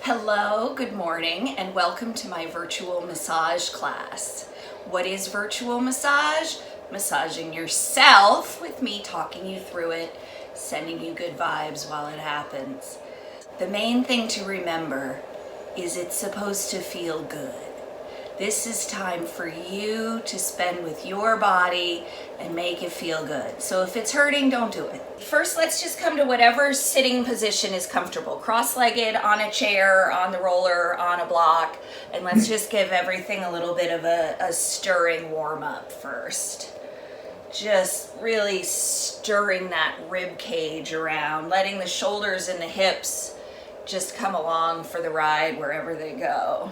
Hello, good morning, and welcome to my virtual massage class. What is virtual massage? Massaging yourself with me talking you through it, sending you good vibes while it happens. The main thing to remember is it's supposed to feel good. This is time for you to spend with your body and make it feel good. So if it's hurting, don't do it. First, let's just come to whatever sitting position is comfortable. Cross-legged, on a chair, on the roller, on a block. And let's just give everything a little bit of a stirring warm-up first. Just really stirring that rib cage around, letting the shoulders and the hips just come along for the ride wherever they go.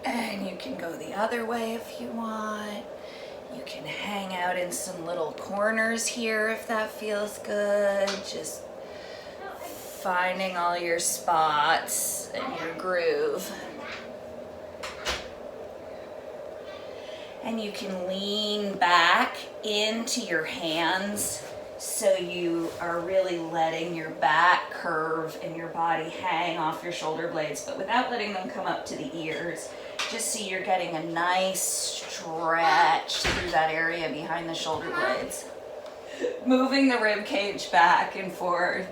And you can go the other way if you want. You can hang out in some little corners here if that feels good. Just finding all your spots and your groove. And you can lean back into your hands so you are really letting your back curve and your body hang off your shoulder blades, but without letting them come up to the ears. Just so you're getting a nice stretch through that area behind the shoulder blades. Moving the rib cage back and forth.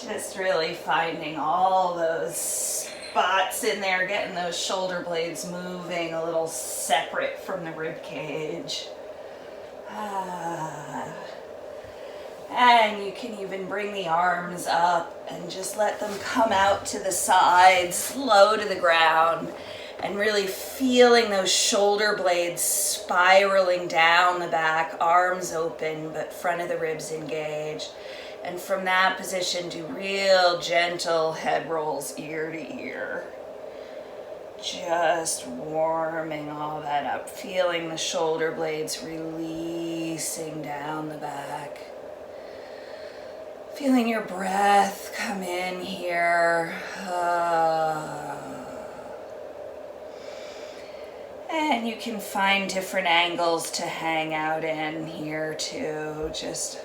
Just really finding all those spots in there, getting those shoulder blades moving a little separate from the rib cage. And you can even bring the arms up and just let them come out to the sides, low to the ground, and really feeling those shoulder blades spiraling down the back, arms open, but front of the ribs engaged. And from that position, do real gentle head rolls ear to ear. Just warming all that up, feeling the shoulder blades releasing down the back. Feeling your breath come in here. And you can find different angles to hang out in here too. Just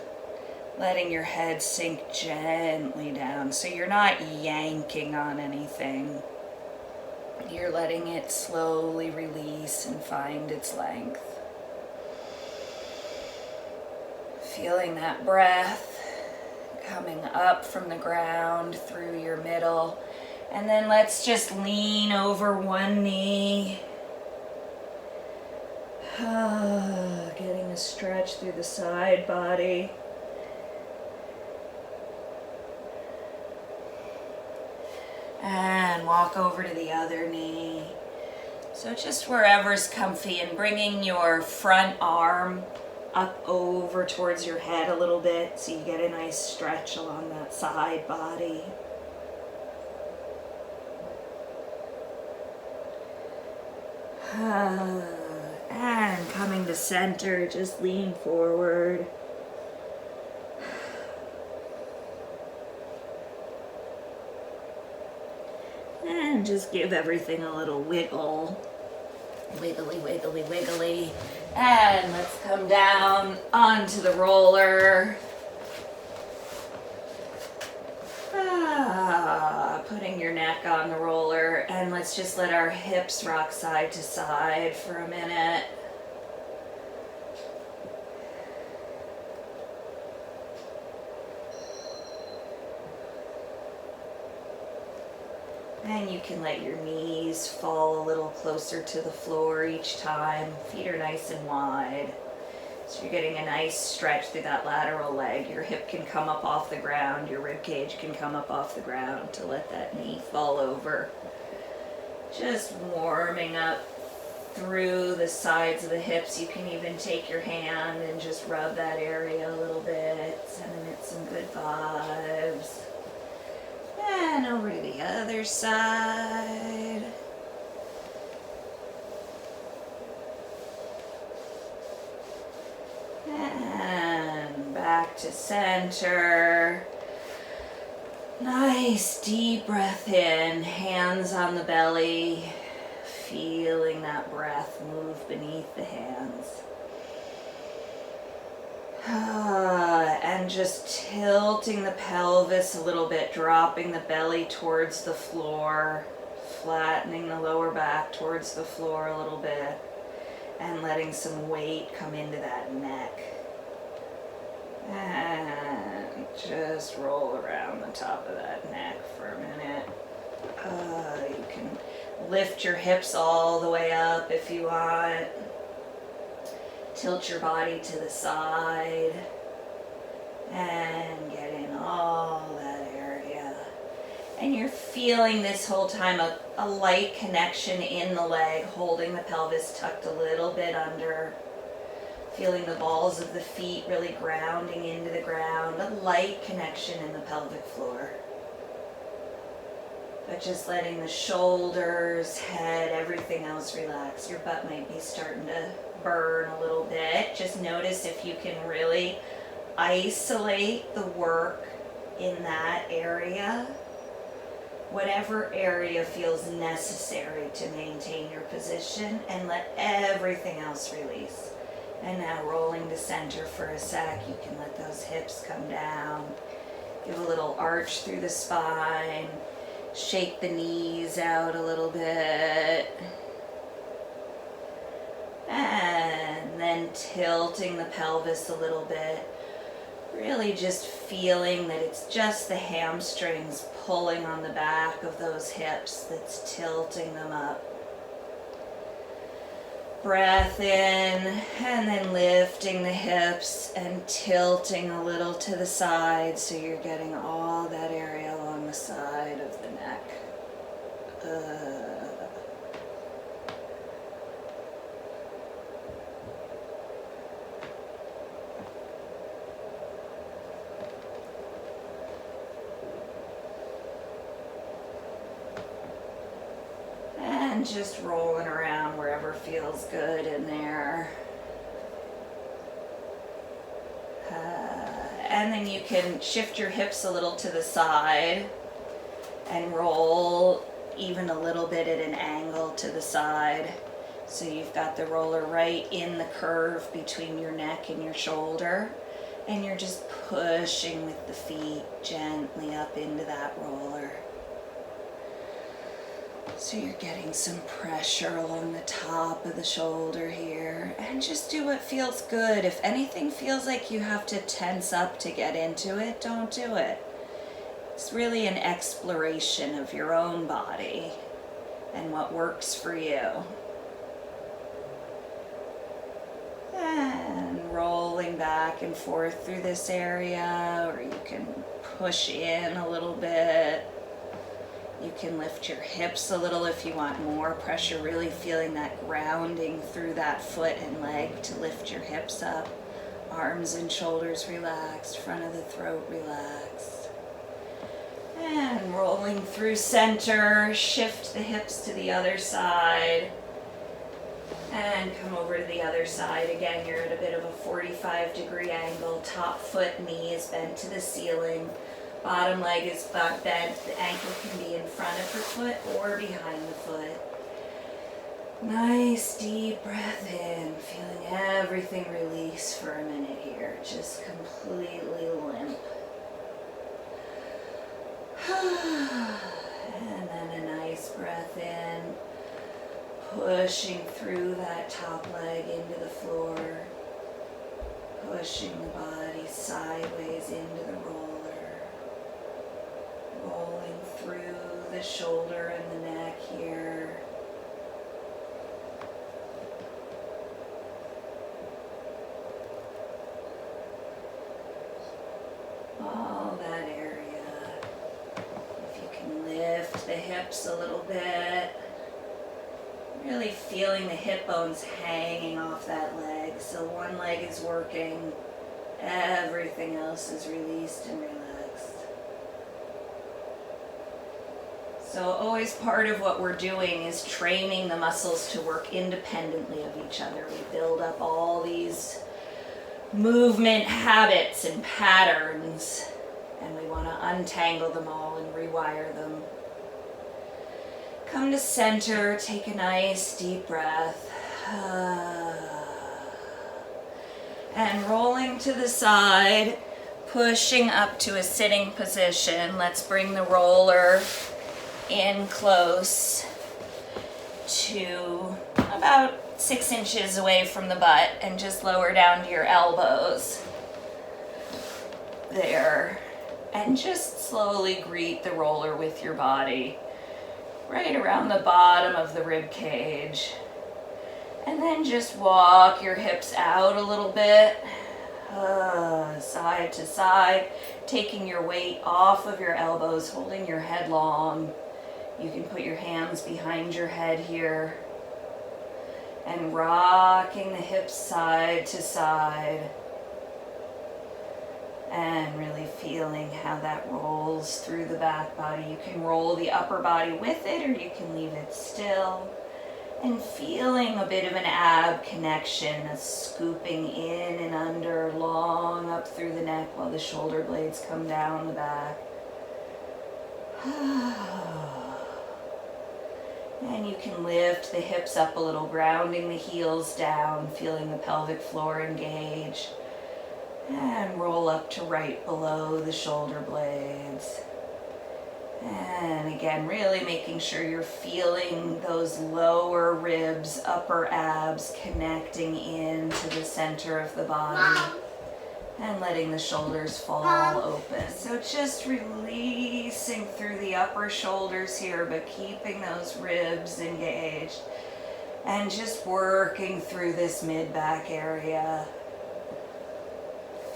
letting your head sink gently down so you're not yanking on anything. You're letting it slowly release and find its length. Feeling that breath coming up from the ground through your middle. And then let's just lean over one knee. Getting a stretch through the side body. And walk over to the other knee. So just wherever's comfy, and bringing your front arm up over towards your head a little bit so you get a nice stretch along that side body. And coming to center, just lean forward. And just give everything a little wiggle. Wiggly, wiggly, wiggly. And let's come down onto the roller. Putting your neck on the roller. And let's just let our hips rock side to side for a minute. And you can let your knees fall a little closer to the floor each time. Feet are nice and wide. So you're getting a nice stretch through that lateral leg. Your hip can come up off the ground. Your rib cage can come up off the ground to let that knee fall over. Just warming up through the sides of the hips. You can even take your hand and just rub that area a little bit, sending it some good vibes. And over to the other side. And back to center. Nice deep breath in, hands on the belly. feeling that breath move beneath the hands. And just tilting the pelvis a little bit, dropping the belly towards the floor, flattening the lower back towards the floor a little bit, and letting some weight come into that neck. And just roll around the top of that neck for a minute. You can lift your hips all the way up if you want. Tilt your body to the side and get in all that area. And you're feeling this whole time a light connection in the leg, holding the pelvis tucked a little bit under. Feeling the balls of the feet really grounding into the ground, a light connection in the pelvic floor. But just letting the shoulders, head, everything else relax. Your butt might be starting to burn a little bit. Just notice if you can really isolate the work in that area. Whatever area feels necessary to maintain your position, and let everything else release. And now rolling to center for a sec, you can let those hips come down. Give a little arch through the spine. Shake the knees out a little bit. And then tilting the pelvis a little bit. Really just feeling that it's just the hamstrings pulling on the back of those hips that's tilting them up. Breath in, and then lifting the hips and tilting a little to the side so you're getting all that area along the side of the neck. And just rolling around wherever feels good in there. And then you can shift your hips a little to the side and roll even a little bit at an angle to the side. So you've got the roller right in the curve between your neck and your shoulder. And you're just pushing with the feet gently up into that roller. So you're getting some pressure along the top of the shoulder here, and just do what feels good. If anything feels like you have to tense up to get into it, don't do it. It's really an exploration of your own body and what works for you. And rolling back and forth through this area, or you can push in a little bit. You can lift your hips a little if you want more pressure, really feeling that grounding through that foot and leg to lift your hips up. Arms and shoulders relaxed, front of the throat relaxed. And rolling through center, shift the hips to the other side. And come over to the other side. Again, you're at a bit of a 45-degree angle. Top foot, knee is bent to the ceiling. Bottom leg is bent. The ankle can be in front of her foot or behind the foot. Nice deep breath in, feeling everything release for a minute here. Just completely limp. And then a nice breath in, pushing through that top leg into the floor, pushing the body sideways into the roller. Rolling through the shoulder and the neck here. All that area. If you can lift the hips a little bit. Really feeling the hip bones hanging off that leg. So one leg is working. Everything else is released and relaxed. So always part of what we're doing is training the muscles to work independently of each other. We build up all these movement habits and patterns, and we want to untangle them all and rewire them. Come to center, take a nice deep breath. And rolling to the side, pushing up to a sitting position. Let's bring the roller in close to about 6 inches away from the butt and just lower down to your elbows. There. And just slowly greet the roller with your body right around the bottom of the rib cage. And then just walk your hips out a little bit, side to side, taking your weight off of your elbows, holding your head long. You can put your hands behind your head here and rocking the hips side to side and really feeling how that rolls through the back body. You can roll the upper body with it or you can leave it still. And feeling a bit of an ab connection, a scooping in and under, long up through the neck while the shoulder blades come down the back. And you can lift the hips up a little, grounding the heels down, feeling the pelvic floor engage. And roll up to right below the shoulder blades. And again, really making sure you're feeling those lower ribs, upper abs connecting into the center of the body. And letting the shoulders fall open. So just releasing through the upper shoulders here, but keeping those ribs engaged. And just working through this mid-back area.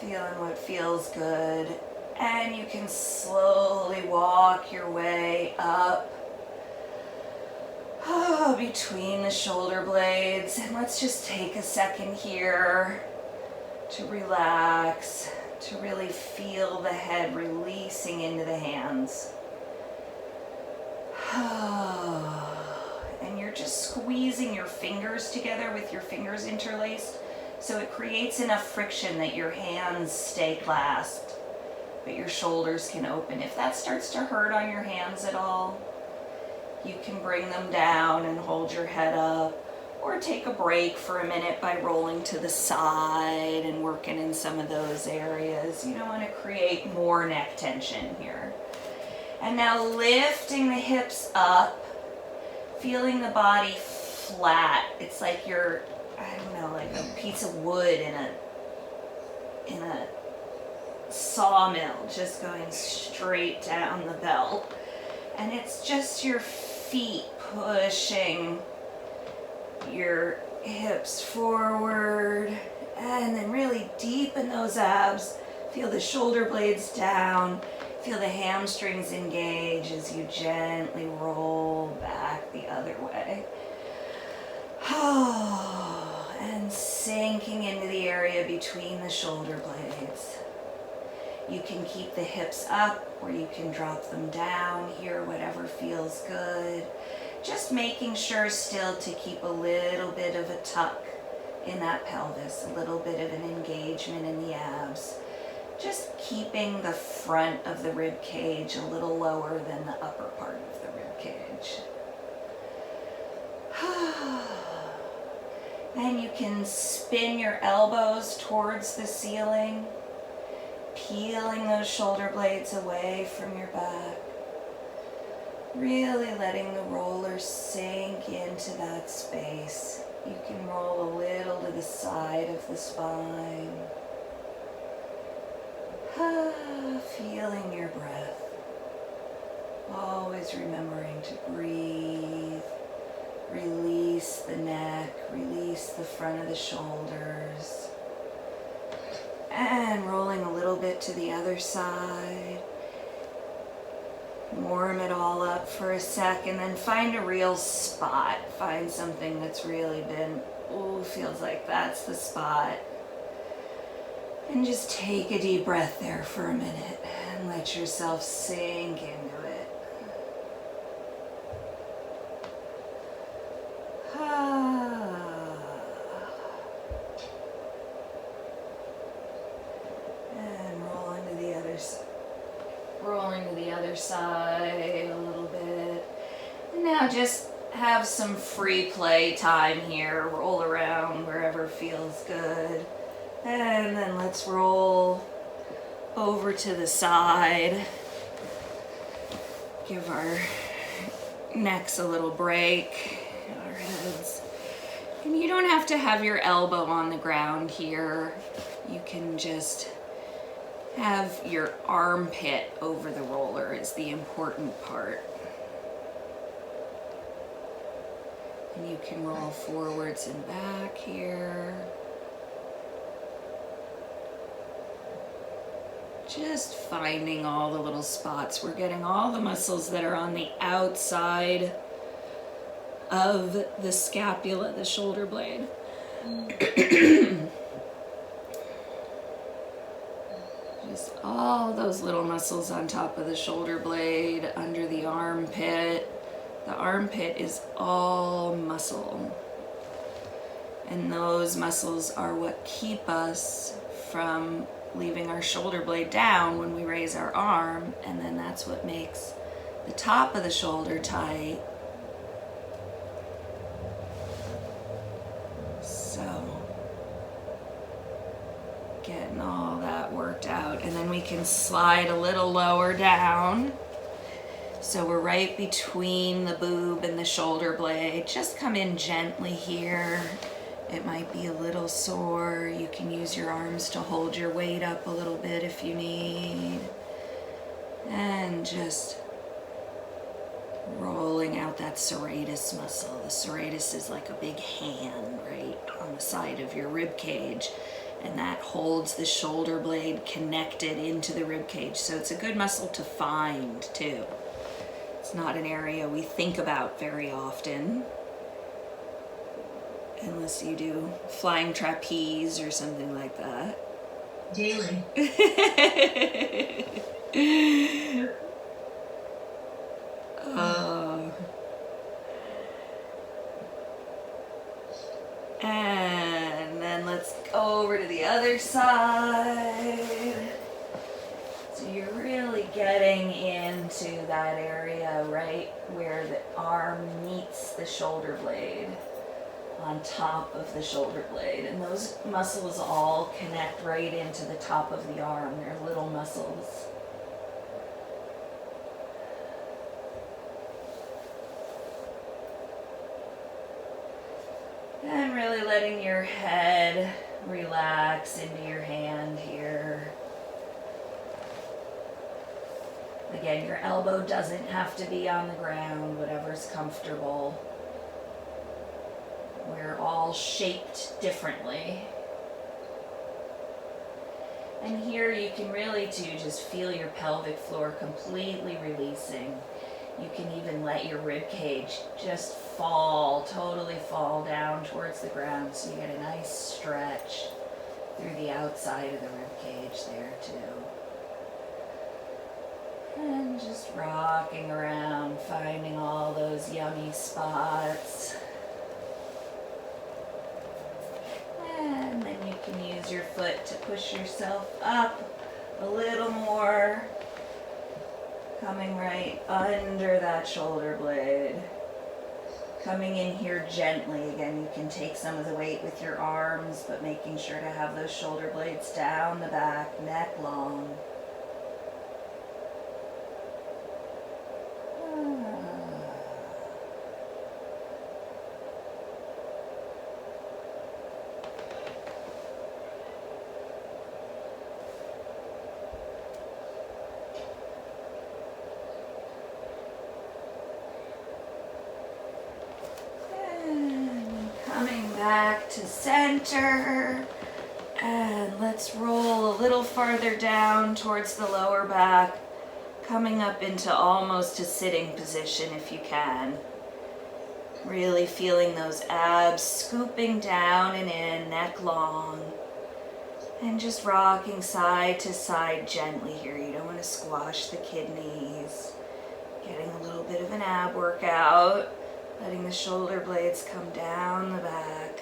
Feeling what feels good. And you can slowly walk your way up between the shoulder blades. And let's just take a second here to relax, to really feel the head releasing into the hands. And you're just squeezing your fingers together with your fingers interlaced so it creates enough friction that your hands stay clasped. But your shoulders can open. If that starts to hurt on your hands at all, you can bring them down and hold your head up, or take a break for a minute by rolling to the side and working in some of those areas. You don't want to create more neck tension here. And now lifting the hips up, feeling the body flat. It's like you're, I don't know, like a piece of wood in a sawmill, just going straight down the belt. And it's just your feet pushing your hips forward, and then really deepen those abs. Feel the shoulder blades down, feel the hamstrings engage as you gently roll back the other way. And sinking into the area between the shoulder blades. You can keep the hips up or you can drop them down here, whatever feels good. Just making sure still to keep a little bit of a tuck in that pelvis, a little bit of an engagement in the abs. Just keeping the front of the rib cage a little lower than the upper part of the rib cage. And you can spin your elbows towards the ceiling, peeling those shoulder blades away from your back. Really letting the roller sink into that space. You can roll a little to the side of the spine. Feeling your breath. Always remembering to breathe. Release the neck, release the front of the shoulders. And rolling a little bit to the other side. Warm it all up for a second, then find a real spot. Find something that's really been, feels like that's the spot. And just take a deep breath there for a minute and let yourself sink into it. And rolling to the other side a little bit. And now Now just have some free play time here. Roll around wherever feels good. And then let's roll over to the side. Give our necks a little break, our heads. And you don't have to have your elbow on the ground here. You can just have your armpit over the roller is the important part. And you can roll forwards and back here. Just finding all the little spots. We're getting all the muscles that are on the outside of the scapula, the shoulder blade. Just all those little muscles on top of the shoulder blade, under the armpit. The armpit is all muscle. And those muscles are what keep us from leaving our shoulder blade down when we raise our arm, and then that's what makes the top of the shoulder tight. So, getting all that worked out, and then we can slide a little lower down. So we're right between the boob and the shoulder blade. Just come in gently here. It might be a little sore. You can use your arms to hold your weight up a little bit if you need. And just rolling out that serratus muscle. The serratus is like a big hand right on the side of your rib cage, and that holds the shoulder blade connected into the rib cage. So it's a good muscle to find too. It's not an area we think about very often, unless you do flying trapeze or something like that. Daily. And then let's go over to the other side. So you're really getting into that area right where the arm meets the shoulder blade, on top of the shoulder blade. And those muscles all connect right into the top of the arm. They're little muscles. And really letting your head relax into your hand here. Again, your elbow doesn't have to be on the ground, whatever's comfortable. We're all shaped differently. And here you can really too just feel your pelvic floor completely releasing. You can even let your rib cage just fall, totally fall down towards the ground, so you get a nice stretch through the outside of the rib cage there too. And just rocking around, finding all those yummy spots. And then you can use your foot to push yourself up a little more, coming right under that shoulder blade. Coming in here gently. Again, you can take some of the weight with your arms, but making sure to have those shoulder blades down the back, neck long. Back to center, and let's roll a little farther down towards the lower back, coming up into almost a sitting position if you can. Really feeling those abs scooping down and in, neck long, and just rocking side to side gently here. You don't want to squash the kidneys. Getting a little bit of an ab workout. Letting the shoulder blades come down the back,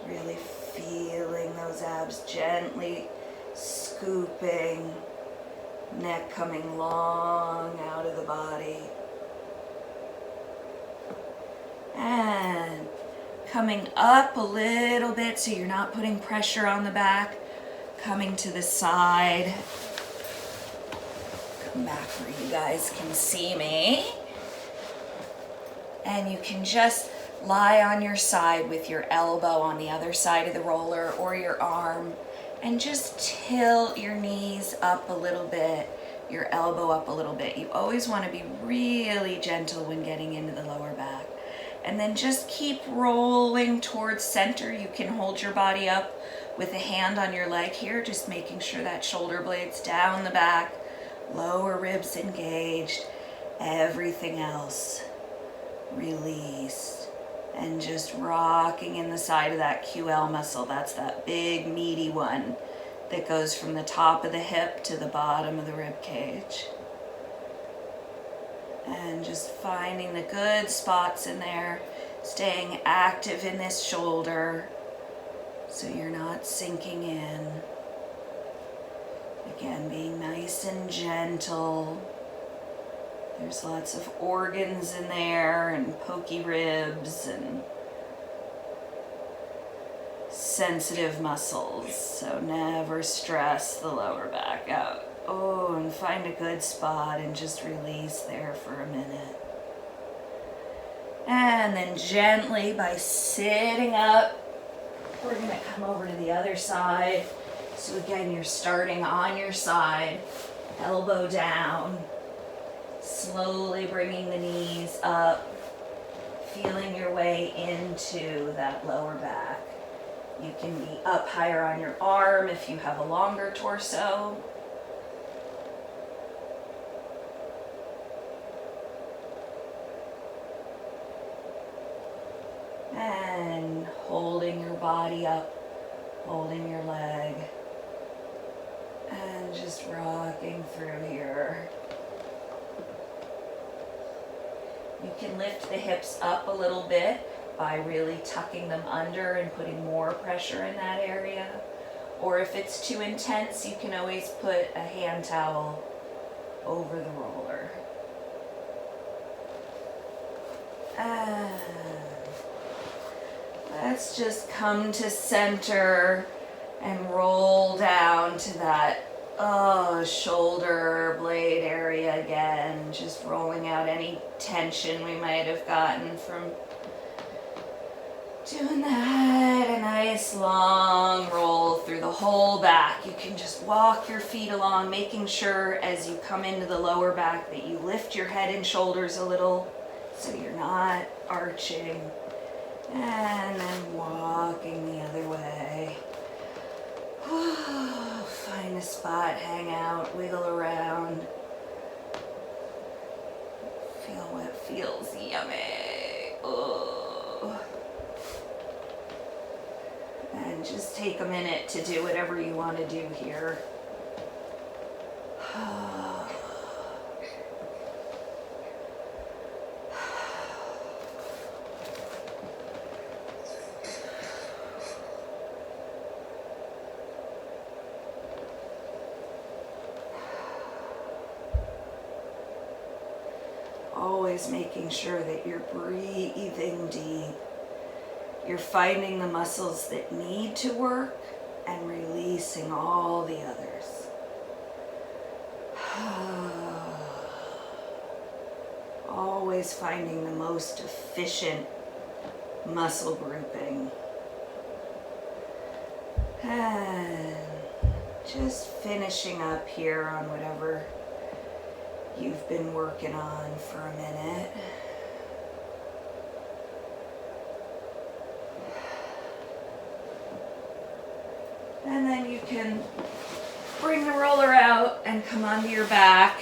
really feeling those abs gently scooping, neck coming long out of the body. And coming up a little bit so you're not putting pressure on the back. Coming to the side. Come back where you guys can see me. And you can just lie on your side with your elbow on the other side of the roller or your arm, and just tilt your knees up a little bit, your elbow up a little bit. You always want to be really gentle when getting into the lower back. And then just keep rolling towards center. You can hold your body up with a hand on your leg here, just making sure that shoulder blade's down the back, lower ribs engaged, everything else released. And just rocking in the side of that QL muscle. That's that big meaty one that goes from the top of the hip to the bottom of the rib cage. And just finding the good spots in there, staying active in this shoulder so you're not sinking in. Again, being nice and gentle. There's lots of organs in there and pokey ribs and sensitive muscles, so never stress the lower back out. Oh, and find a good spot and just release there for a minute. And then gently, by sitting up, we're going to come over to the other side. So again, you're starting on your side, elbow down, slowly bringing the knees up, feeling your way into that lower back. You can be up higher on your arm if you have a longer torso. And holding your body up, holding your leg, and just rocking through here. You can lift the hips up a little bit by really tucking them under and putting more pressure in that area. Or if it's too intense, you can always put a hand towel over the roller. And let's just come to center and roll down to that shoulder blade area again, just rolling out any tension we might have gotten from doing that. A nice long roll through the whole back. You can just walk your feet along, making sure as you come into the lower back that you lift your head and shoulders a little so you're not arching. And then walking the other way. Find a spot, hang out, wiggle around. Feel what feels yummy. Oh. And just take a minute to do whatever you want to do here. Always making sure that you're breathing deep. You're finding the muscles that need to work and releasing all the others. Always finding the most efficient muscle grouping. And just finishing up here on whatever you've been working on for a minute. And then you can bring the roller out and come onto your back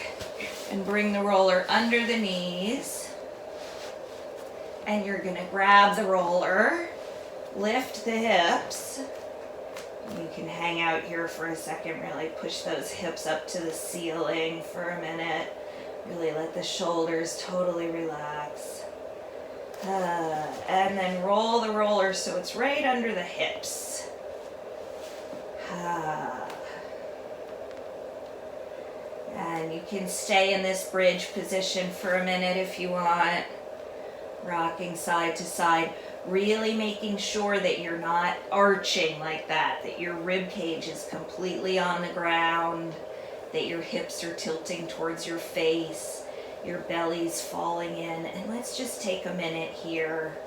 and bring the roller under the knees. And you're going to grab the roller, lift the hips. You can hang out here for a second, really push those hips up to the ceiling for a minute. Really let the shoulders totally relax. And then roll the roller so it's right under the hips. And you can stay in this bridge position for a minute if you want. Rocking side to side, really making sure that you're not arching like that, that your rib cage is completely on the ground, that your hips are tilting towards your face, your belly's falling in. And let's just take a minute here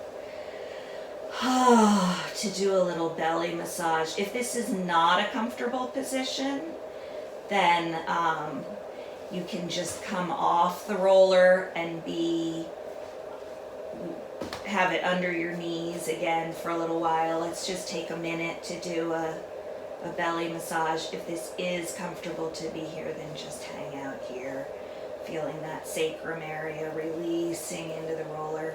to do a little belly massage. If this is not a comfortable position, then you can just come off the roller and have it under your knees again for a little while. Let's just take a minute to do a belly massage. If this is comfortable to be here, then just hang out here, feeling that sacrum area releasing into the roller.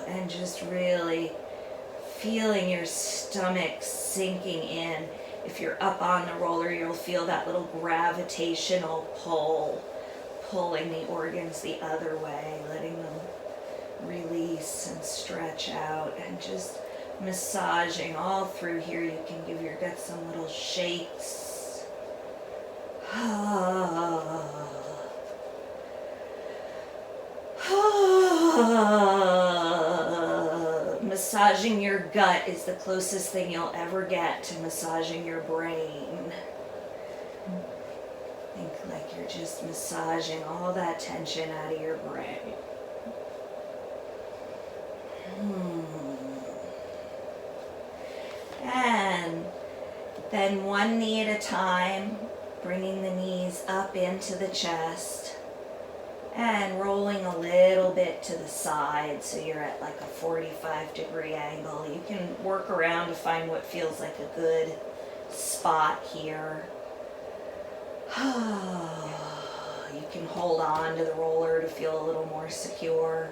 And just really feeling your stomach sinking in. If you're up on the roller, you'll feel that little gravitational pull, pulling the organs the other way, letting them release and stretch out, and just massaging all through here. You can give your gut some little shakes. Massaging your gut is the closest thing you'll ever get to massaging your brain. Think like you're just massaging all that tension out of your brain. And then one knee at a time, bringing the knees up into the chest and rolling a little bit to the side so you're at like a 45-degree angle. You can work around to find what feels like a good spot here. You can hold on to the roller to feel a little more secure.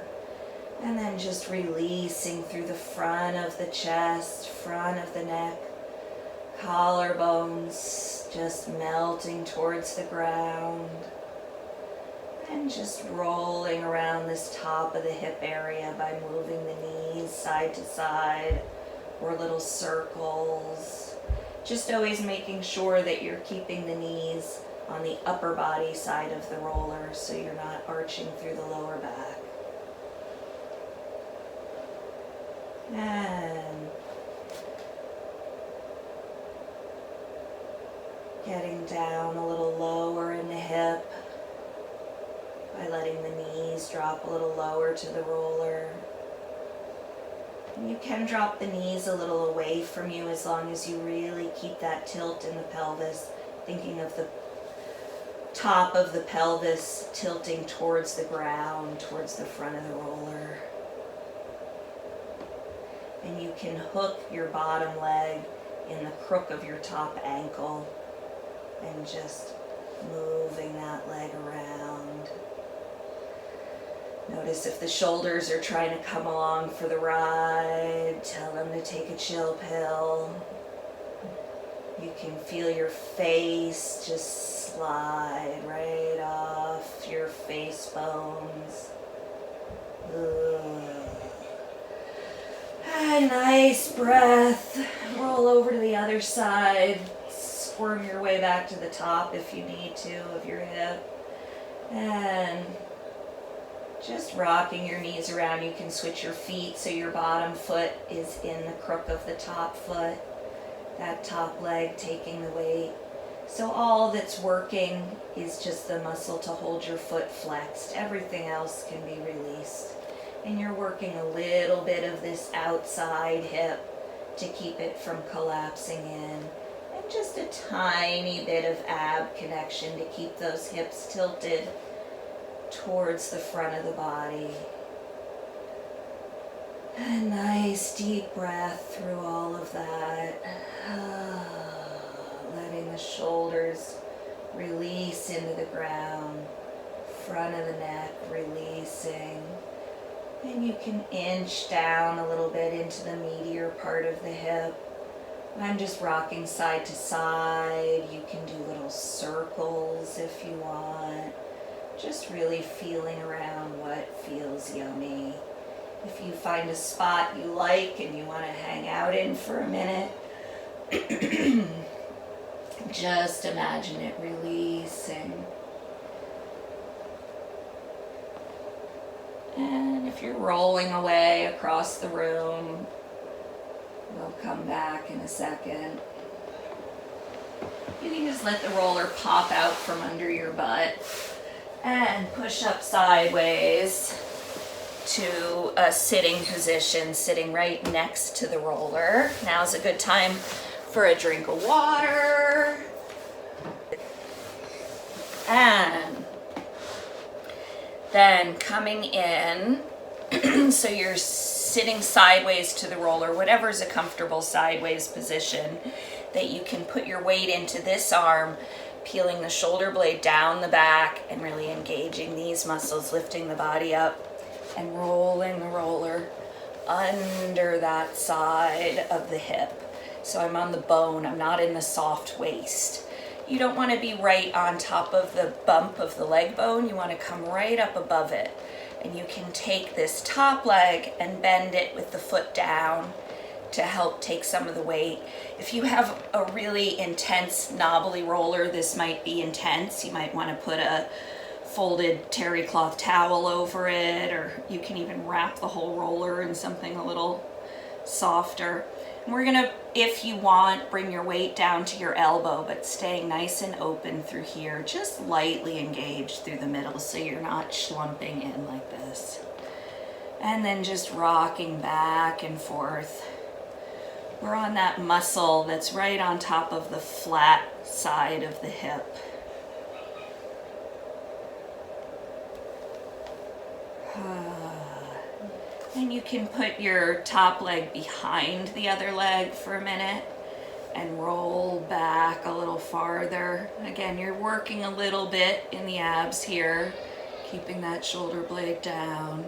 And then just releasing through the front of the chest, front of the neck, collarbones just melting towards the ground. And just rolling around this top of the hip area by moving the knees side to side or little circles. Just always making sure that you're keeping the knees on the upper body side of the roller so you're not arching through the lower back. And getting down a little lower in the hip by letting the knees drop a little lower to the roller. And you can drop the knees a little away from you as long as you really keep that tilt in the pelvis, thinking of the top of the pelvis tilting towards the ground, towards the front of the roller. And you can hook your bottom leg in the crook of your top ankle and just moving that leg around. Notice if the shoulders are trying to come along for the ride, tell them to take a chill pill. You can feel your face just slide right off your face bones. A nice breath. Roll over to the other side. Squirm your way back to the top if you need to of your hip. And just rocking your knees around. You can switch your feet so your bottom foot is in the crook of the top foot. That top leg taking the weight. So all that's working is just the muscle to hold your foot flexed. Everything else can be released. And you're working a little bit of this outside hip to keep it from collapsing in. And just a tiny bit of ab connection to keep those hips tilted towards the front of the body. A nice deep breath through all of that. Letting the shoulders release into the ground. Front of the neck releasing. And you can inch down a little bit into the meatier part of the hip. I'm just rocking side to side. You can do little circles if you want. Just really feeling around what feels yummy. If you find a spot you like and you want to hang out in for a minute, just imagine it releasing. And if you're rolling away across the room, we'll come back in a second. You can just let the roller pop out from under your butt and push up sideways to a sitting position, sitting right next to the roller. Now's a good time for a drink of water. And then coming in, so you're sitting sideways to the roller, whatever's a comfortable sideways position, that you can put your weight into this arm, peeling the shoulder blade down the back and really engaging these muscles, lifting the body up and rolling the roller under that side of the hip. So I'm on the bone, I'm not in the soft waist. You don't want to be right on top of the bump of the leg bone. You want to come right up above it. And you can take this top leg and bend it with the foot down to help take some of the weight. If you have a really intense knobbly roller, this might be intense. You might want to put a folded terry cloth towel over it, or you can even wrap the whole roller in something a little softer. And we're gonna, if you want, bring your weight down to your elbow, but staying nice and open through here. Just lightly engaged through the middle so you're not slumping in like this. And then just rocking back and forth. We're on that muscle that's right on top of the flat side of the hip. And you can put your top leg behind the other leg for a minute and roll back a little farther. Again, you're working a little bit in the abs here, keeping that shoulder blade down.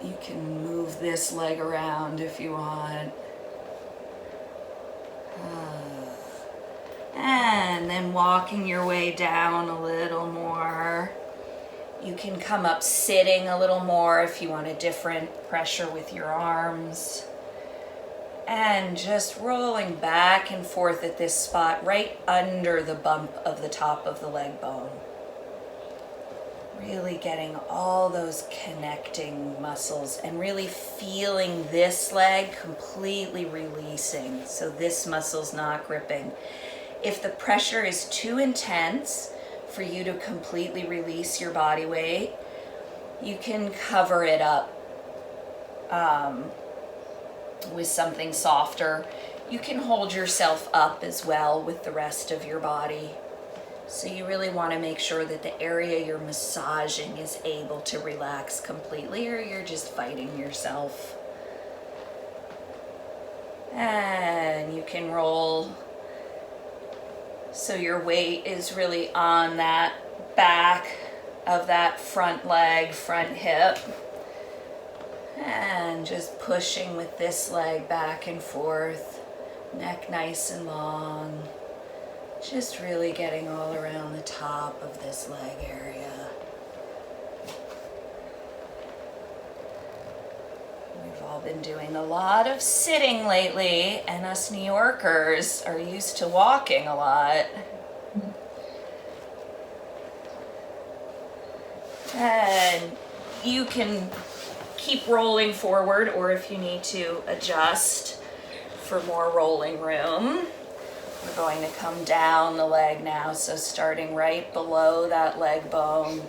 You can move this leg around if you want. And then walking your way down a little more. You can come up sitting a little more if you want a different pressure with your arms. And just rolling back and forth at this spot right under the bump of the top of the leg bone. Really getting all those connecting muscles and really feeling this leg completely releasing. So this muscle's not gripping. If the pressure is too intense for you to completely release your body weight, you can cover it up with something softer. You can hold yourself up as well with the rest of your body. So you really want to make sure that the area you're massaging is able to relax completely, or you're just fighting yourself. And you can roll so your weight is really on that back of that front leg, front hip. And just pushing with this leg back and forth, neck nice and long. Just really getting all around the top of this leg area. We've all been doing a lot of sitting lately, and us New Yorkers are used to walking a lot. And you can keep rolling forward, or if you need to adjust for more rolling room. We're going to come down the leg now, so starting right below that leg bone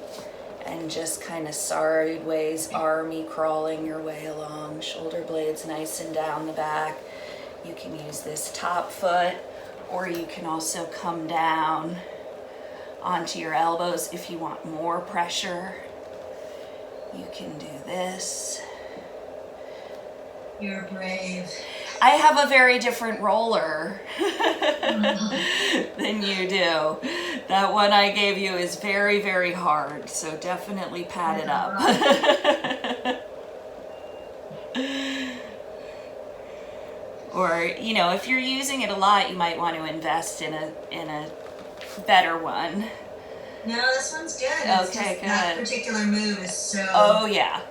and just kind of sideways army crawling your way along. Shoulder blades nice and down the back. You can use this top foot, or you can also come down onto your elbows if you want more pressure. You can do this. You're brave. I have a very different roller than you do. That one I gave you is very, very hard, so definitely pad it up. Or, you know, if you're using it a lot, you might want to invest in a better one. No, this one's good. Okay, good. That particular move is so... Oh, yeah.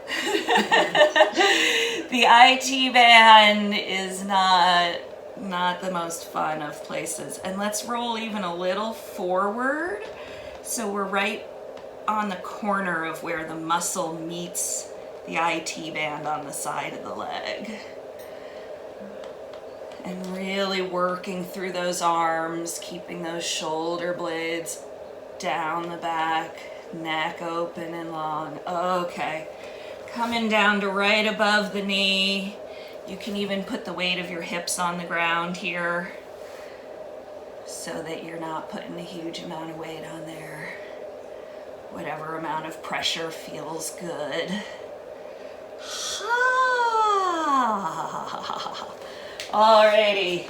The IT band is not the most fun of places. And let's roll even a little forward. So we're right on the corner of where the muscle meets the IT band on the side of the leg. And really working through those arms, keeping those shoulder blades down the back, neck open and long. Okay, coming down to right above the knee. You can even put the weight of your hips on the ground here so that you're not putting a huge amount of weight on there. Whatever amount of pressure feels good. Alrighty,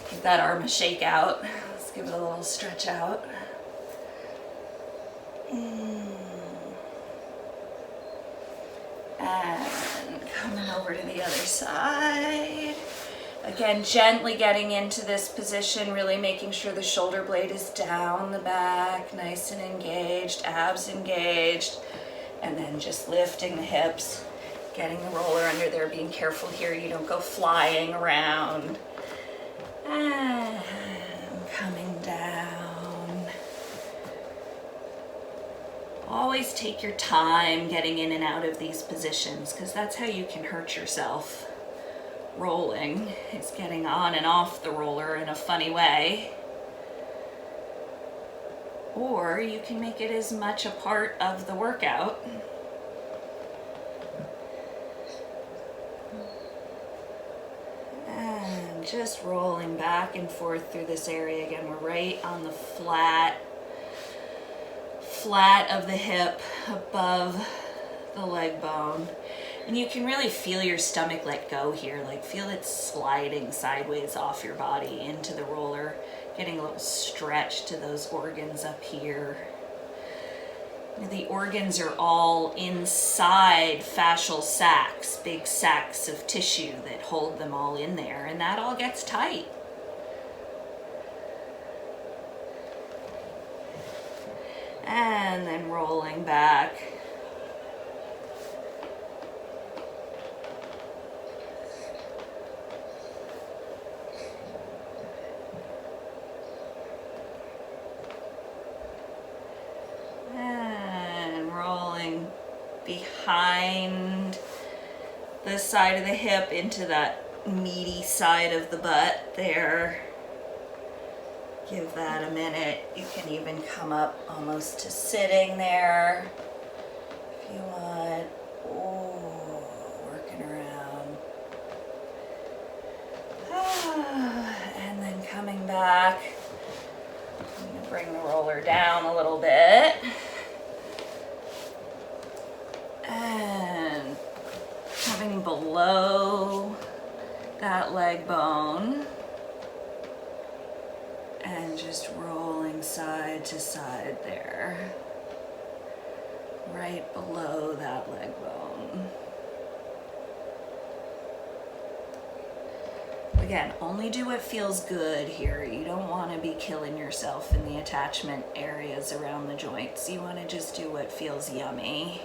give that arm a shake out. Let's give it a little stretch out. And coming over to the other side. Again, gently getting into this position, really making sure the shoulder blade is down the back, nice and engaged, abs engaged, and then just lifting the hips, getting the roller under there, being careful here you don't go flying around. And coming down. Always take your time getting in and out of these positions, because that's how you can hurt yourself. Rolling is getting on and off the roller in a funny way. Or you can make it as much a part of the workout. And just rolling back and forth through this area. Again, we're right on the flat of the hip above the leg bone. And you can really feel your stomach let go here, like feel it sliding sideways off your body into the roller, getting a little stretch to those organs up here. The organs are all inside fascial sacs, big sacs of tissue that hold them all in there, and that all gets tight. And then rolling back. Behind the side of the hip into that meaty side of the butt there. Give that a minute. You can even come up almost to sitting there if you want. Oh, working around. And then coming back. I'm going to bring the roller down a little bit. And coming below that leg bone and just rolling side to side there, right below that leg bone. Again, only do what feels good here. You don't want to be killing yourself in the attachment areas around the joints. You want to just do what feels yummy.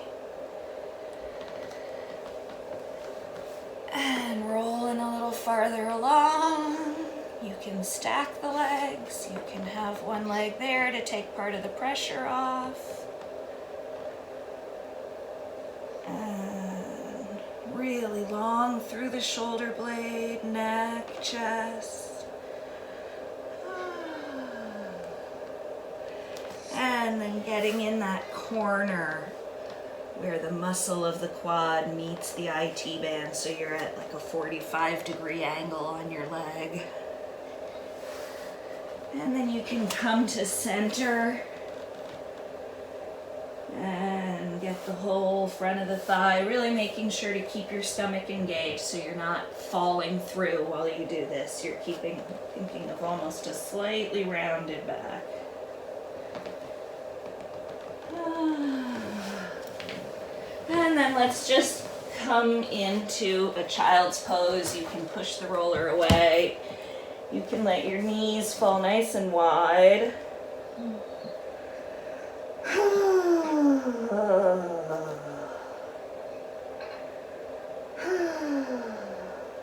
And rolling a little farther along. You can stack the legs. You can have one leg there to take part of the pressure off. And really long through the shoulder blade, neck, chest. And then getting in that corner where the muscle of the quad meets the IT band, so you're at like a 45-degree angle on your leg. And then you can come to center and get the whole front of the thigh, really making sure to keep your stomach engaged so you're not falling through while you do this. You're thinking of almost a slightly rounded back. And then let's just come into a child's pose. You can push the roller away. You can let your knees fall nice and wide.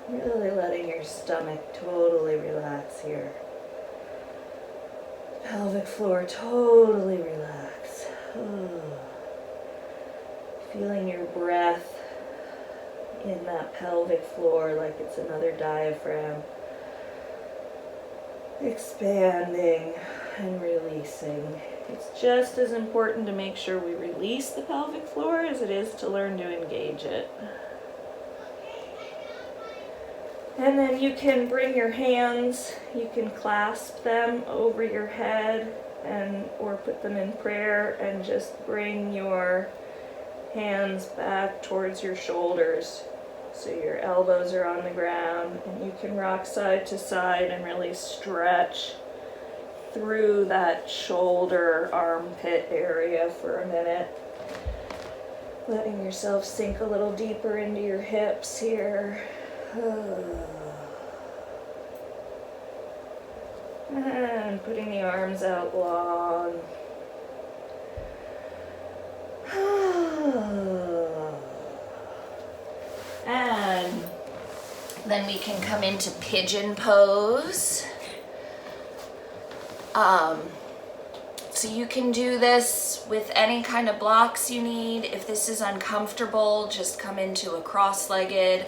Really letting your stomach totally relax here. Pelvic floor totally relax. Feeling your breath in that pelvic floor like it's another diaphragm. Expanding and releasing. It's just as important to make sure we release the pelvic floor as it is to learn to engage it. And then you can bring your hands, you can clasp them over your head or put them in prayer and just bring your hands back towards your shoulders. So your elbows are on the ground and you can rock side to side and really stretch through that shoulder armpit area for a minute. Letting yourself sink a little deeper into your hips here. And putting the arms out long. And then we can come into pigeon pose. So you can do this with any kind of blocks you need. If this is uncomfortable, just come into a cross-legged,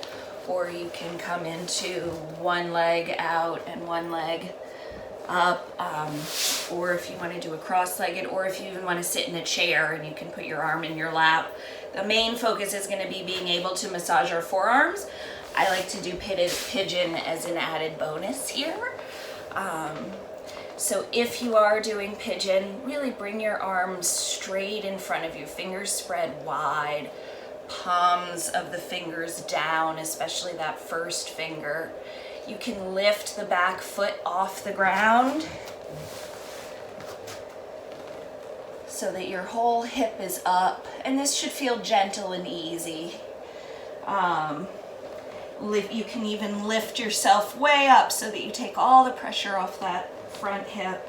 or you can come into one leg out and one leg up, or if you want to do a cross-legged, or if you even want to sit in a chair and you can put your arm in your lap. The main focus is going to be being able to massage our forearms. I like to do pigeon as an added bonus here. So if you are doing pigeon, really bring your arms straight in front of you, fingers spread wide, palms of the fingers down, especially that first finger. You can lift the back foot off the ground so that your whole hip is up, and this should feel gentle and easy. You can even lift yourself way up so that you take all the pressure off that front hip,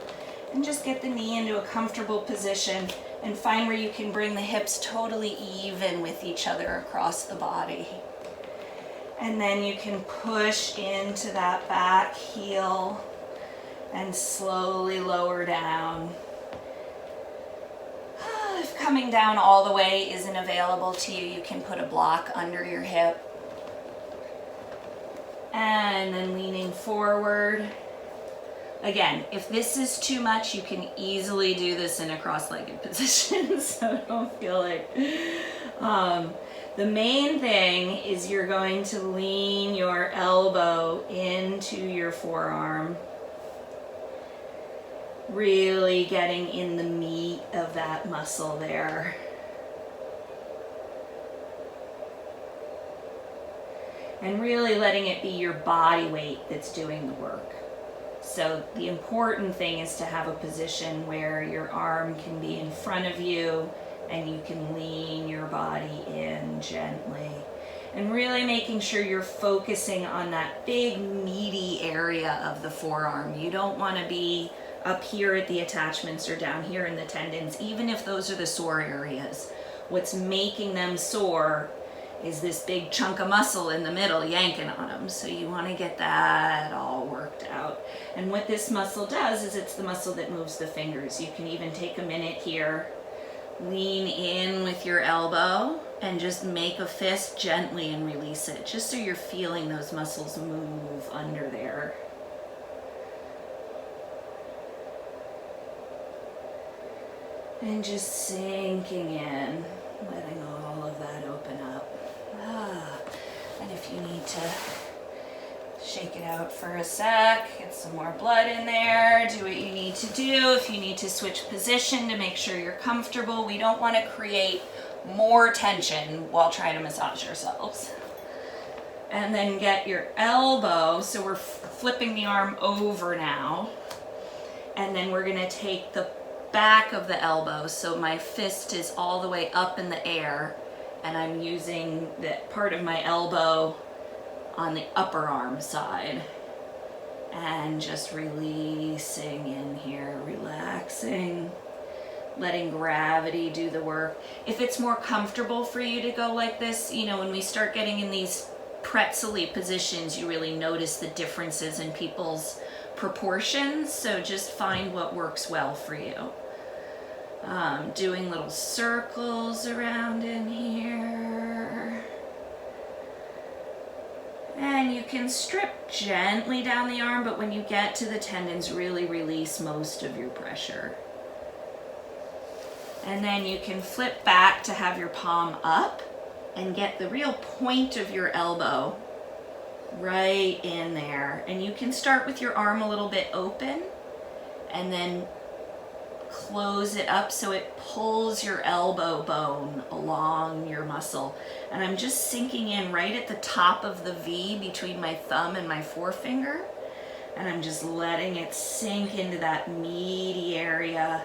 and just get the knee into a comfortable position and find where you can bring the hips totally even with each other across the body. And then you can push into that back heel and slowly lower down. If coming down all the way isn't available to you, you can put a block under your hip. And then leaning forward. Again, if this is too much, you can easily do this in a cross-legged position, so don't feel like... the main thing is you're going to lean your elbow into your forearm, really getting in the meat of that muscle there. And really letting it be your body weight that's doing the work. So the important thing is to have a position where your arm can be in front of you and you can lean your body in gently. And really making sure you're focusing on that big meaty area of the forearm. You don't want to be up here at the attachments or down here in the tendons, even if those are the sore areas. What's making them sore is this big chunk of muscle in the middle yanking on them. So you want to get that all worked out. And what this muscle does is it's the muscle that moves the fingers. You can even take a minute here, lean in with your elbow and just make a fist gently and release it, just so you're feeling those muscles move under there. And just sinking in, letting all of that open up. And if you need to shake it out for a sec, get some more blood in there, do what you need to do. If you need to switch position to make sure you're comfortable, we don't want to create more tension while trying to massage ourselves. And then get your elbow, so we're flipping the arm over now, and then we're going to take the back of the elbow, so my fist is all the way up in the air, and I'm using that part of my elbow on the upper arm side, and just releasing in here, relaxing, letting gravity do the work. If it's more comfortable for you to go like this, you know, when we start getting in these pretzel-y positions, you really notice the differences in people's proportions, so just find what works well for you. Doing little circles around in here. And you can strip gently down the arm, but when you get to the tendons, really release most of your pressure. And then you can flip back to have your palm up and get the real point of your elbow right in there. And you can start with your arm a little bit open and then close it up so it pulls your elbow bone along your muscle. And I'm just sinking in right at the top of the V between my thumb and my forefinger. And I'm just letting it sink into that meaty area.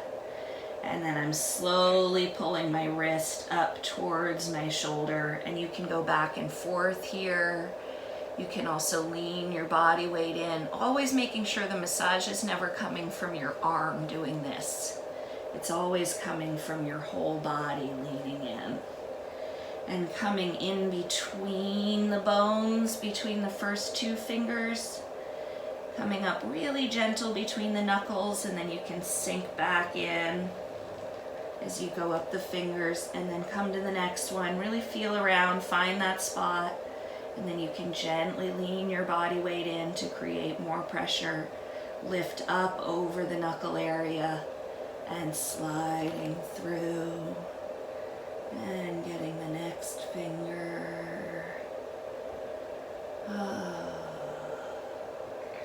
And then I'm slowly pulling my wrist up towards my shoulder. And you can go back and forth here. You can also lean your body weight in, always making sure the massage is never coming from your arm doing this. It's always coming from your whole body leaning in. And coming in between the bones, between the first two fingers. Coming up really gentle between the knuckles, and then you can sink back in as you go up the fingers, and then come to the next one. Really feel around, find that spot. And then you can gently lean your body weight in to create more pressure. Lift up over the knuckle area and sliding through and getting the next finger.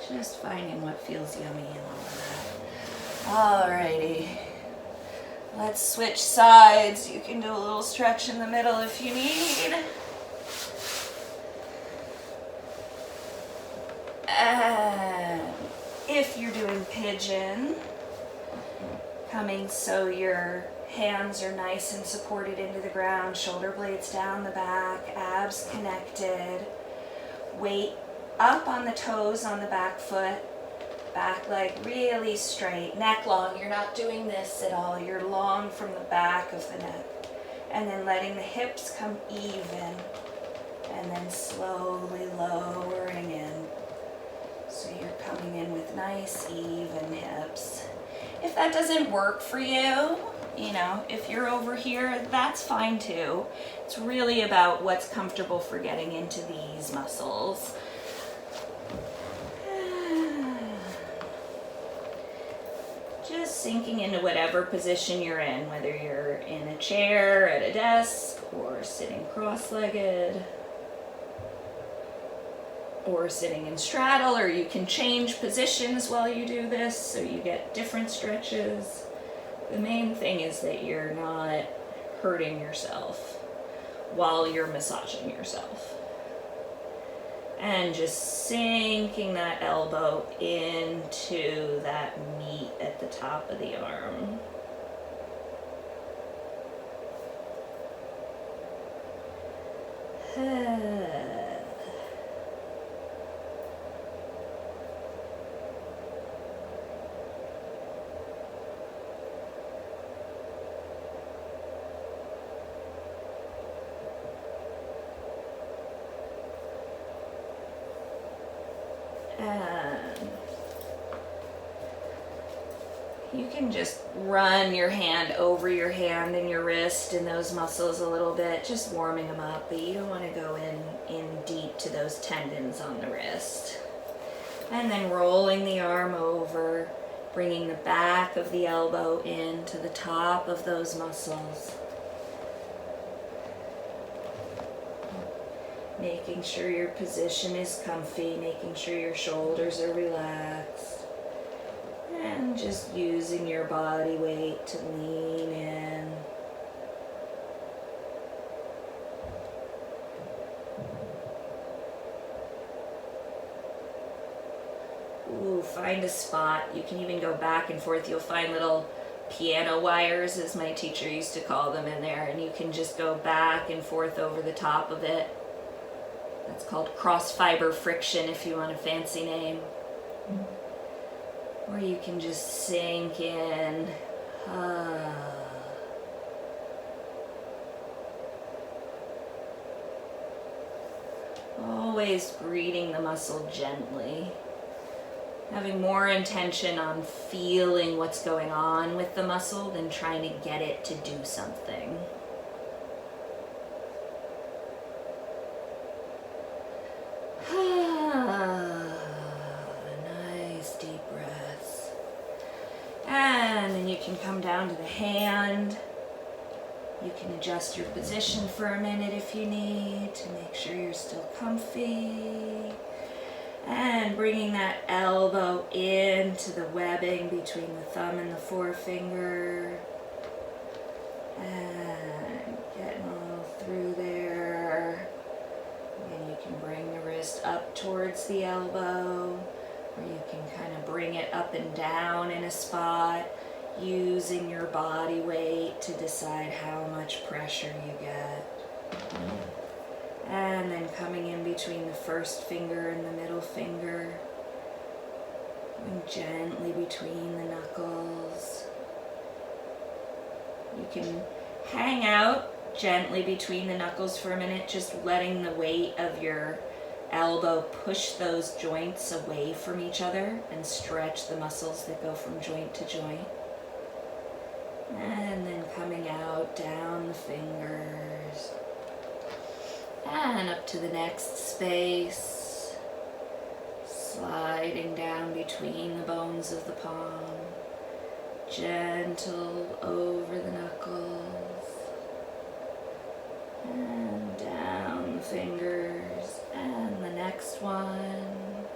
Just finding what feels yummy and all of that. Alrighty. Let's switch sides. You can do a little stretch in the middle if you need. And if you're doing pigeon, coming so your hands are nice and supported into the ground, shoulder blades down the back, abs connected, weight up on the toes on the back foot, back leg really straight, neck long. You're not doing this at all. You're long from the back of the neck. And then letting the hips come even, and then slowly lowering in. So you're coming in with nice, even hips. If that doesn't work for you, if you're over here, that's fine too. It's really about what's comfortable for getting into these muscles. Just sinking into whatever position you're in, whether you're in a chair, at a desk, or sitting cross-legged, or sitting in straddle, or you can change positions while you do this so you get different stretches. The main thing is that you're not hurting yourself while you're massaging yourself. And just sinking that elbow into that meat at the top of the arm. And you can just run your hand over your hand and your wrist and those muscles a little bit, just warming them up, but you don't want to go in deep to those tendons on the wrist. And then rolling the arm over, bringing the back of the elbow in to the top of those muscles. Making sure your position is comfy, making sure your shoulders are relaxed. And just using your body weight to lean in. Ooh, find a spot. You can even go back and forth. You'll find little piano wires, as my teacher used to call them, in there, and you can just go back and forth over the top of it. That's called cross fiber friction if you want a fancy name. Or you can just sink in. Always greeting the muscle gently. Having more intention on feeling what's going on with the muscle than trying to get it to do something. Nice deep breaths. And then you can come down to the hand. You can adjust your position for a minute if you need to make sure you're still comfy. And bringing that elbow into the webbing between the thumb and the forefinger. And getting all through there. And you can bring the wrist up towards the elbow, or you can kind of bring it up and down in a spot, using your body weight to decide how much pressure you get. And then coming in between the first finger and the middle finger, going gently between the knuckles. You can hang out gently between the knuckles for a minute, just letting the weight of your elbow push those joints away from each other and stretch the muscles that go from joint to joint. And then coming out down the fingers and up to the next space, sliding down between the bones of the palm, gentle over the knuckles, and down the fingers, and the next one,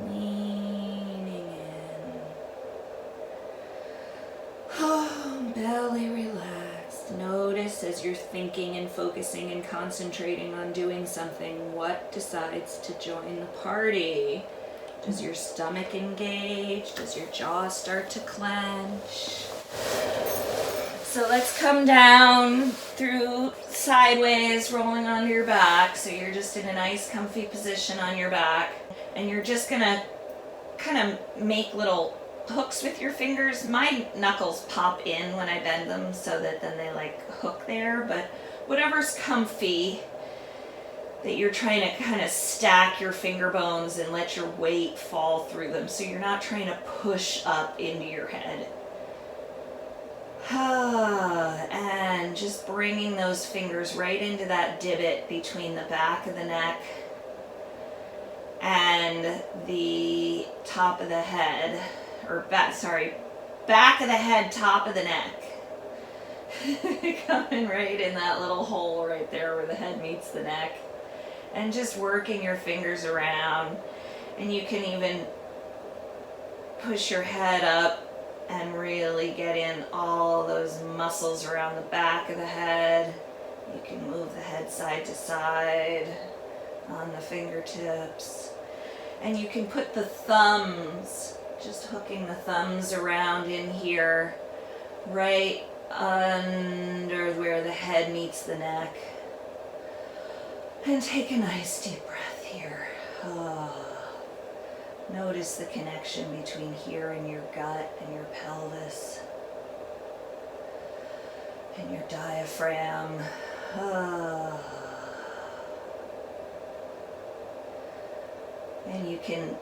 leaning in. Belly relaxed. Notice as you're thinking and focusing and concentrating on doing something, what decides to join the party? Does your stomach engage? Does your jaw start to clench? So let's come down through sideways, rolling onto your back. So you're just in a nice comfy position on your back. And you're just gonna kind of make little hooks with your fingers. My knuckles pop in when I bend them so that then they like hook there, but whatever's comfy that you're trying to kind of stack your finger bones and let your weight fall through them so you're not trying to push up into your head. And just bringing those fingers right into that divot between the back of the neck and the top of the head, or back of the head, top of the neck. Coming right in that little hole right there where the head meets the neck. And just working your fingers around. And you can even push your head up and really get in all those muscles around the back of the head. You can move the head side to side on the fingertips. And you can put the thumbs, just hooking the thumbs around in here, right under where the head meets the neck. And take a nice deep breath here. Notice the connection between here and your gut and your pelvis and your diaphragm. And you can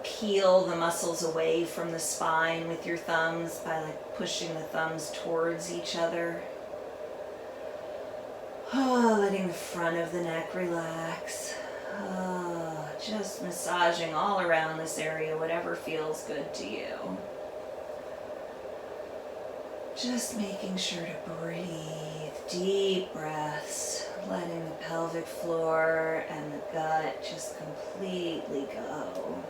peel the muscles away from the spine with your thumbs by like pushing the thumbs towards each other. Letting the front of the neck relax. Just massaging all around this area, whatever feels good to you. Just making sure to breathe deep breaths, letting the pelvic floor and the gut just completely go.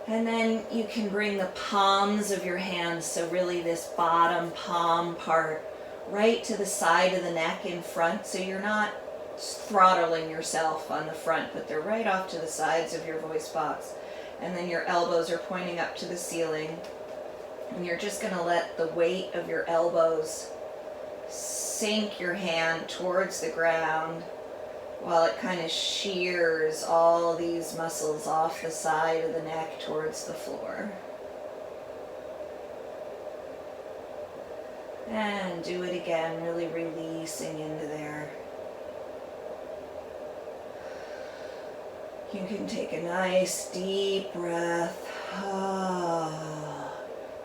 And then you can bring the palms of your hands, so really this bottom palm part, right to the side of the neck in front, so you're not throttling yourself on the front, but they're right off to the sides of your voice box. And then your elbows are pointing up to the ceiling. And you're just going to let the weight of your elbows sink your hand towards the ground while it kind of shears all these muscles off the side of the neck towards the floor. And do it again, really releasing into there. You can take a nice deep breath.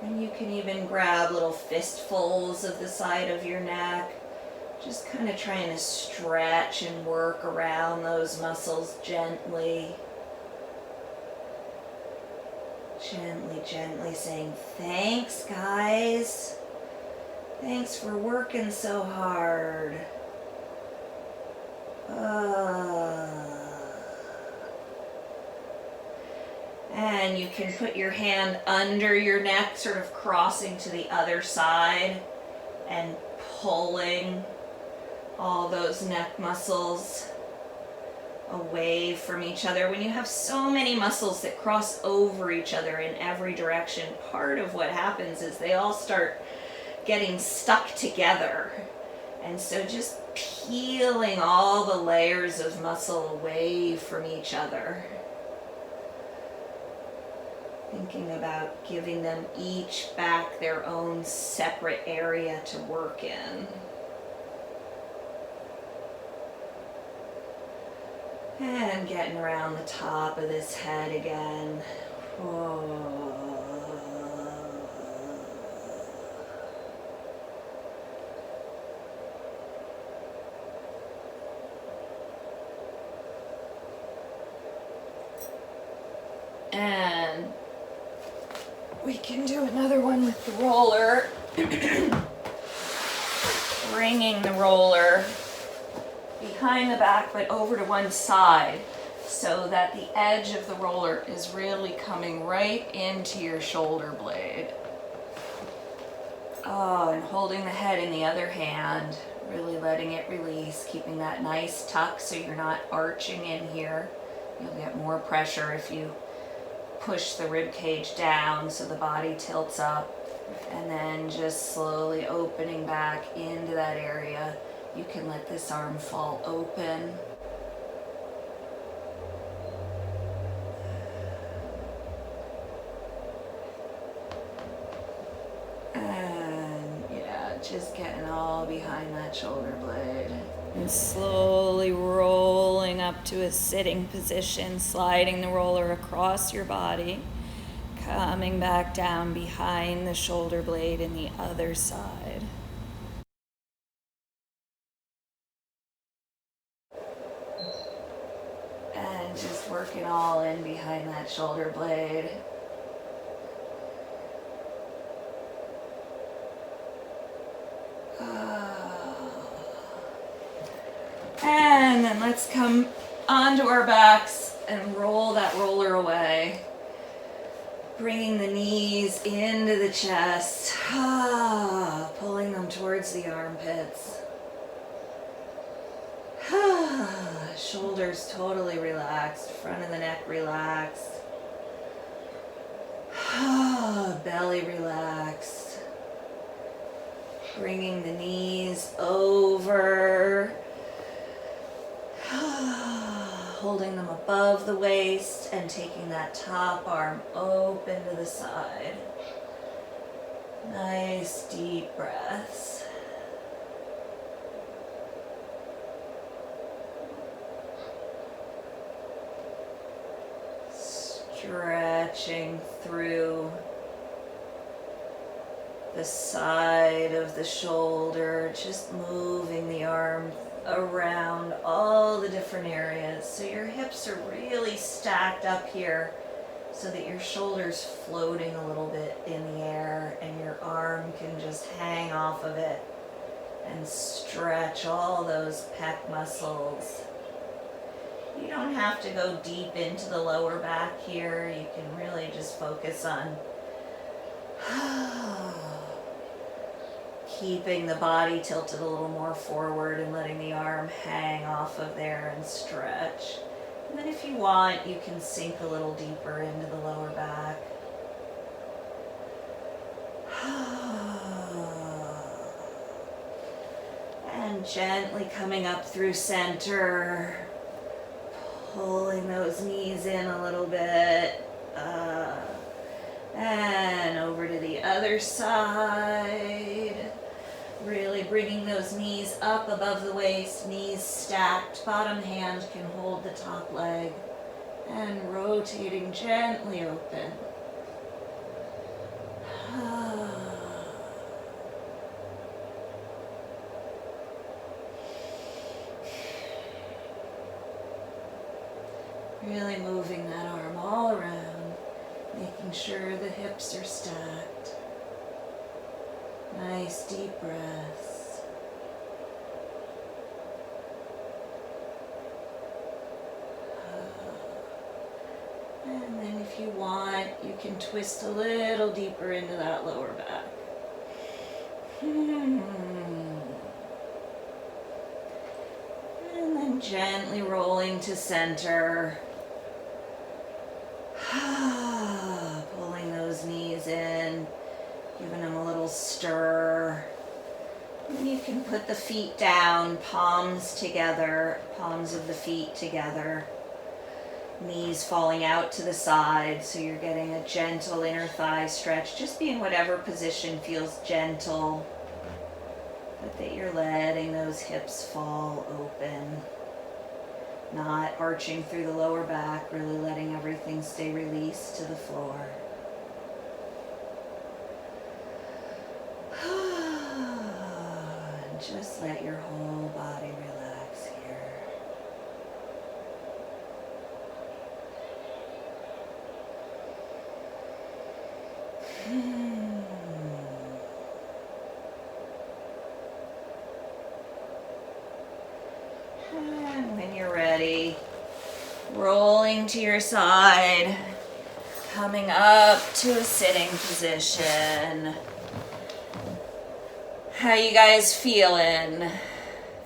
And you can even grab little fistfuls of the side of your neck. Just kind of trying to stretch and work around those muscles gently. Gently, gently saying, thanks, guys. Thanks for working so hard. And you can put your hand under your neck, sort of crossing to the other side and pulling all those neck muscles away from each other. When you have so many muscles that cross over each other in every direction, part of what happens is they all start getting stuck together. And so just peeling all the layers of muscle away from each other. Thinking about giving them each back their own separate area to work in. And getting around the top of this head again. And we can do another one with the roller. Bringing the roller behind the back but over to one side so that the edge of the roller is really coming right into your shoulder blade. And holding the head in the other hand, really letting it release, keeping that nice tuck so you're not arching in here. You'll get more pressure if you push the rib cage down so the body tilts up, and then just slowly opening back into that area. You can let this arm fall open. And yeah, just getting all behind that shoulder blade. And slowly rolling up to a sitting position, sliding the roller across your body, coming back down behind the shoulder blade in the other side. And just working all in behind that shoulder blade. And then let's come onto our backs and roll that roller away. Bringing the knees into the chest, pulling them towards the armpits. Shoulders totally relaxed, front of the neck relaxed. Belly relaxed. Bringing the knees over. Holding them above the waist and taking that top arm open to the side. Nice deep breaths. Stretching through the side of the shoulder, just moving the arm around all the different areas. So your hips are really stacked up here so that your shoulder's floating a little bit in the air and your arm can just hang off of it and stretch all those pec muscles. You don't have to go deep into the lower back here. You can really just focus on keeping the body tilted a little more forward and letting the arm hang off of there and stretch. And then if you want, you can sink a little deeper into the lower back. And gently coming up through center, pulling those knees in a little bit. And over to the other side. Really bringing those knees up above the waist, knees stacked. Bottom hand can hold the top leg. and rotating gently open. Really moving that arm all around, making sure the hips are stacked. Nice deep breaths. And then if you want, you can twist a little deeper into that lower back. And then gently rolling to center. Pulling those knees in, giving them a little stir. And you can put the feet down, palms together, palms of the feet together. Knees falling out to the side, so you're getting a gentle inner thigh stretch. Just be in whatever position feels gentle, but that you're letting those hips fall open. Not arching through the lower back, really letting everything stay released to the floor. And just let your whole body relax here. And when you're ready, rolling to your side, coming up to a sitting position. How you guys feeling?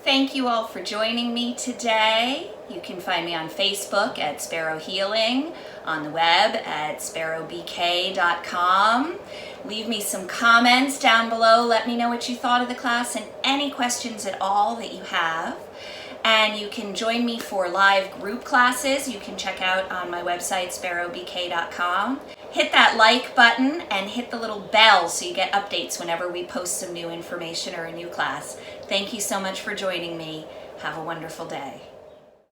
Thank you all for joining me today. You can find me on Facebook at Sparrow Healing, on the web at sparrowbk.com. Leave me some comments down below. Let me know what you thought of the class and any questions at all that you have. And you can join me for live group classes. You can check out on my website, sparrowbk.com. Hit that like button and hit the little bell so you get updates whenever we post some new information or a new class. Thank you so much for joining me. Have a wonderful day.